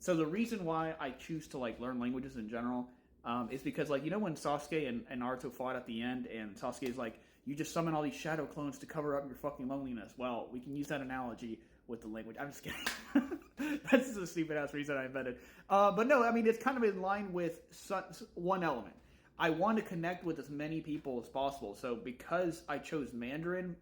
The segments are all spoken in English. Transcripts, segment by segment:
So the reason why I choose to like learn languages in general is because like when Sasuke and Naruto fought at the end, and Sasuke is like, you just summon all these shadow clones to cover up your fucking loneliness. Well, we can use that analogy with the language. I'm just kidding. That's just a stupid ass reason I invented. But no, I mean it's kind of in line with one element. I want to connect with as many people as possible. So because I chose Mandarin,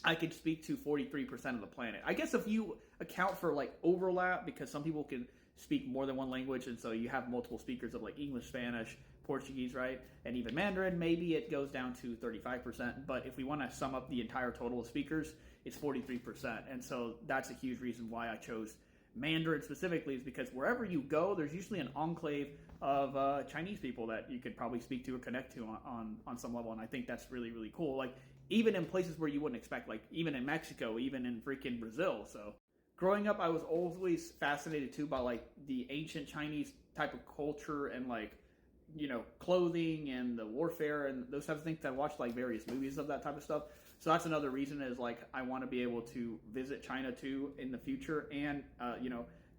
I could speak to 43% of the planet. I guess if you account for like overlap, because some people can speak more than one language, and so you have multiple speakers of like English, Spanish, Portuguese, right? And even Mandarin, maybe it goes down to 35%. But if we want to sum up the entire total of speakers, it's 43%. And so that's a huge reason why I chose Mandarin specifically, is because wherever you go, there's usually an enclave of Chinese people that you could probably speak to or connect to on some level. And I think that's really, really cool. Like, even in places where you wouldn't expect, like even in Mexico, even in freaking Brazil. So growing up, I was always fascinated too by like the ancient Chinese type of culture and like, clothing and the warfare and those types of things. I watched like various movies of that type of stuff. So that's another reason, is like I want to be able to visit China too in the future, and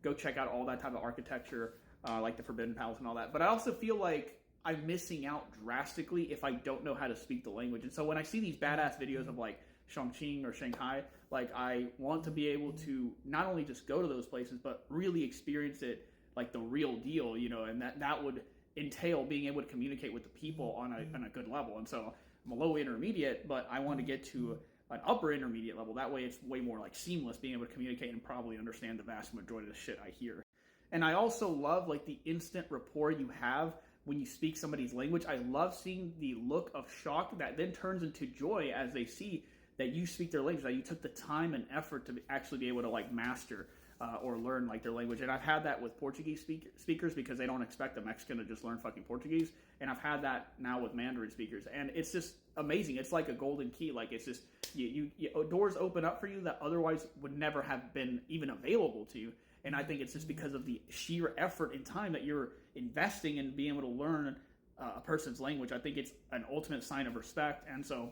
go check out all that type of architecture, like the Forbidden Palace and all that. But I also feel like I'm missing out drastically if I don't know how to speak the language. And so when I see these badass videos of like Chongqing or Shanghai, like I want to be able to not only just go to those places, but really experience it like the real deal, and that would entail being able to communicate with the people on a good level. And so I'm a low intermediate, but I want to get to an upper intermediate level. That way it's way more like seamless, being able to communicate and probably understand the vast majority of the shit I hear. And I also love like the instant rapport you have when you speak somebody's language. I love seeing the look of shock that then turns into joy as they see that you speak their language, that you took the time and effort to actually be able to like master or learn like their language. And I've had that with Portuguese speakers, because they don't expect a Mexican to just learn fucking Portuguese. And I've had that now with Mandarin speakers, and it's just amazing. It's like a golden key. Like it's just you doors open up for you that otherwise would never have been even available to you. And I think it's just because of the sheer effort and time that you're investing in being able to learn a person's language. I think it's an ultimate sign of respect, and so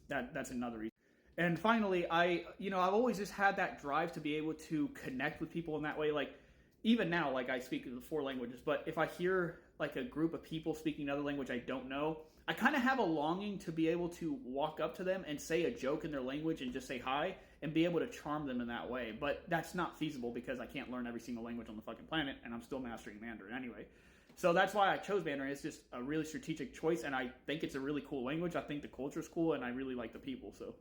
that's another reason. And finally, I've always just had that drive to be able to connect with people in that way. Like even now, like I speak the 4 languages, but if I hear like a group of people speaking another language I don't know, I kind of have a longing to be able to walk up to them and say a joke in their language and just say hi and be able to charm them in that way. But that's not feasible because I can't learn every single language on the fucking planet, and I'm still mastering Mandarin anyway. So that's why I chose Mandarin. It's just a really strategic choice, and I think it's a really cool language. I think the culture is cool, and I really like the people. So